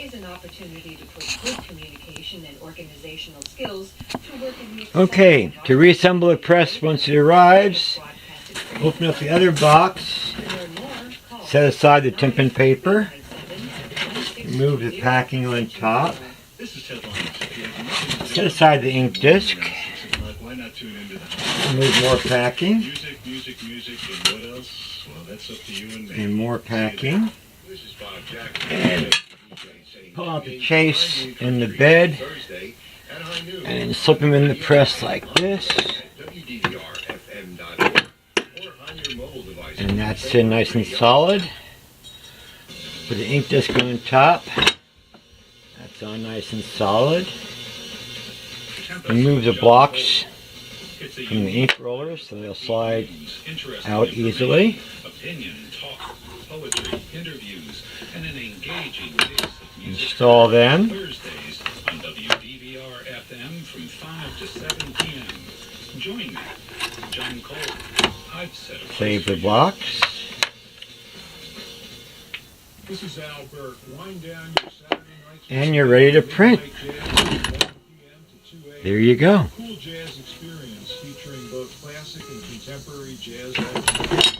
always an opportunity to put good communication and organizational skills to work in the Okay, to reassemble a press once it arrives, open up the other box, set aside the tympan paper, remove the packing on top, set aside the ink disc, remove more packing, and more packing, and pull out the chase in the bed, and slip them in the press like this, and that's in nice and solid. Put the ink disc on top, that's on nice and solid. Remove the blocks from the ink roller so they'll slide out easily. Install them. Save the blocks. And you're ready to print. There you go. Cool jazz experience featuring both classic and contemporary jazz.